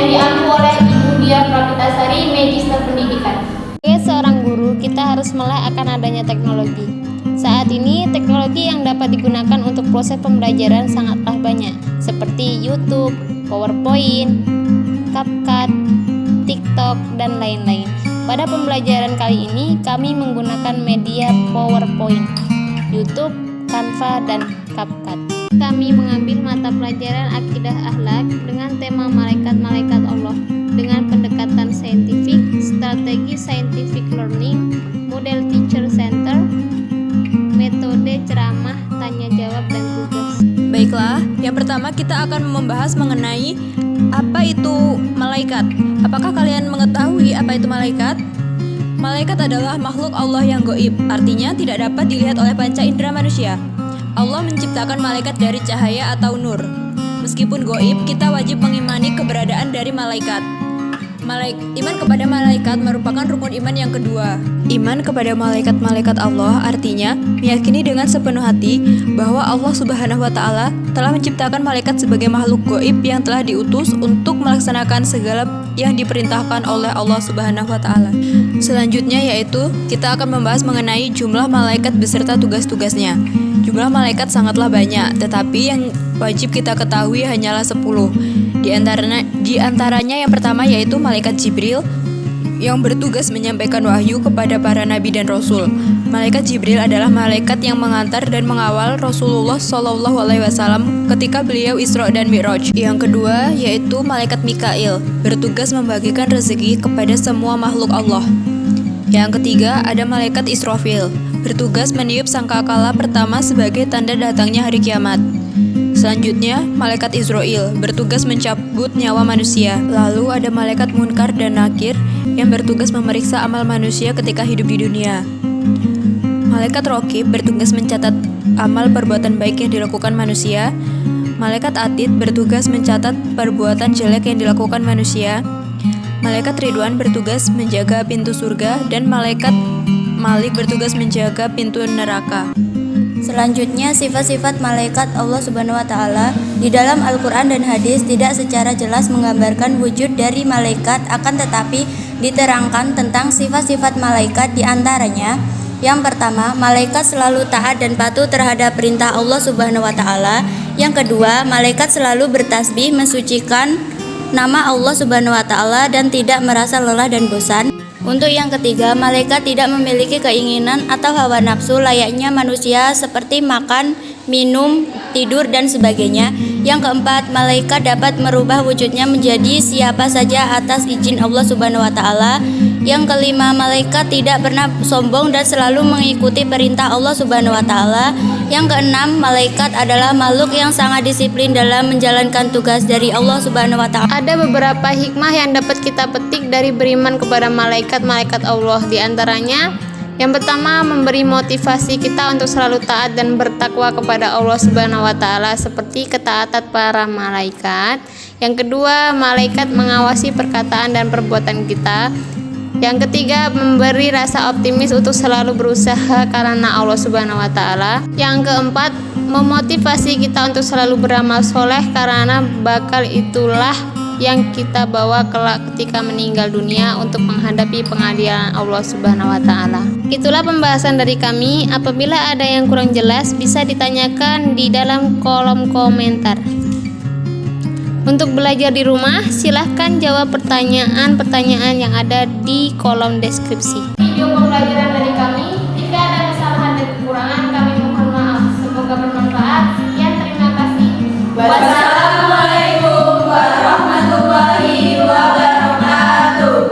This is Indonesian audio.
yang diambil oleh Ibu Diah Prapitasari, Magister Pendidikan. Sebagai seorang guru, kita harus melek akan adanya teknologi. Saat ini, teknologi yang dapat digunakan untuk proses pembelajaran sangatlah banyak, seperti YouTube, PowerPoint, CapCut, TikTok, dan lain-lain. Pada pembelajaran kali ini, kami menggunakan media PowerPoint, YouTube, Canva, dan CapCut. Kami mengambil mata pelajaran akidah akhlak dengan tema malaikat-malaikat Allah dengan pendekatan saintifik, strategi scientific learning, model teacher center, metode ceramah, tanya jawab, dan tugas. Baiklah, yang pertama kita akan membahas mengenai apa itu malaikat. Apakah kalian mengetahui apa itu malaikat? Malaikat adalah makhluk Allah yang gaib, artinya tidak dapat dilihat oleh panca indera manusia. Allah menciptakan malaikat dari cahaya atau nur. Meskipun gaib, kita wajib mengimani keberadaan dari malaikat. Iman kepada malaikat merupakan rukun iman yang kedua. Iman kepada malaikat-malaikat Allah artinya meyakini dengan sepenuh hati bahwa Allah Subhanahu wa Ta'ala telah menciptakan malaikat sebagai makhluk gaib yang telah diutus untuk melaksanakan segala yang diperintahkan oleh Allah Subhanahu wa Ta'ala. Selanjutnya yaitu kita akan membahas mengenai jumlah malaikat beserta tugas-tugasnya. Jumlah malaikat sangatlah banyak, tetapi yang wajib kita ketahui hanyalah 10. Di antaranya yang pertama yaitu malaikat Jibril yang bertugas menyampaikan wahyu kepada para nabi dan rasul. Malaikat Jibril adalah malaikat yang mengantar dan mengawal Rasulullah SAW ketika beliau Isra dan Mi'raj. Yang kedua yaitu malaikat Mikail, bertugas membagikan rezeki kepada semua makhluk Allah. Yang ketiga ada malaikat Israfil, bertugas meniup sangkakala pertama sebagai tanda datangnya hari kiamat. Selanjutnya, malaikat Israel bertugas mencabut nyawa manusia. Lalu ada malaikat Munkar dan Nakir yang bertugas memeriksa amal manusia ketika hidup di dunia. Malaikat Raqib bertugas mencatat amal perbuatan baik yang dilakukan manusia. Malaikat Atid bertugas mencatat perbuatan jelek yang dilakukan manusia. Malaikat Ridwan bertugas menjaga pintu surga dan malaikat Malik bertugas menjaga pintu neraka. Selanjutnya, sifat-sifat malaikat Allah Subhanahu wa Ta'ala di dalam Al-Quran dan hadis tidak secara jelas menggambarkan wujud dari malaikat, akan tetapi diterangkan tentang sifat-sifat malaikat. Di antaranya, yang pertama, malaikat selalu taat dan patuh terhadap perintah Allah Subhanahu wa Ta'ala. Yang kedua, malaikat selalu bertasbih mensucikan nama Allah Subhanahu wa Ta'ala dan tidak merasa lelah dan bosan. Untuk yang ketiga, malaikat tidak memiliki keinginan atau hawa nafsu layaknya manusia seperti makan, minum, tidur, dan sebagainya. Yang keempat, malaikat dapat merubah wujudnya menjadi siapa saja atas izin Allah Subhanahu wa Ta'ala. Yang kelima, malaikat tidak pernah sombong dan selalu mengikuti perintah Allah Subhanahu wa Ta'ala. Yang keenam, malaikat adalah makhluk yang sangat disiplin dalam menjalankan tugas dari Allah Subhanahu wa Ta'ala. Ada beberapa hikmah yang dapat kita petik dari beriman kepada malaikat-malaikat Allah. Di antaranya, yang pertama, memberi motivasi kita untuk selalu taat dan bertakwa kepada Allah Subhanahu wa Ta'ala seperti ketaatan para malaikat. Yang kedua, malaikat mengawasi perkataan dan perbuatan kita. Yang ketiga, memberi rasa optimis untuk selalu berusaha karena Allah Subhanahu wa Ta'ala. Yang keempat, memotivasi kita untuk selalu beramal soleh karena bakal itulah yang kita bawa kelak ketika meninggal dunia untuk menghadapi pengadilan Allah Subhanahu wa Ta'ala. Itulah pembahasan dari kami. Apabila ada yang kurang jelas, bisa ditanyakan di dalam kolom komentar. Untuk belajar di rumah, silahkan jawab pertanyaan-pertanyaan yang ada di kolom deskripsi. Video pembelajaran dari kami, jika ada kesalahan dan kekurangan, kami mohon maaf. Semoga bermanfaat. Sekian, terima kasih. Wassalamualaikum.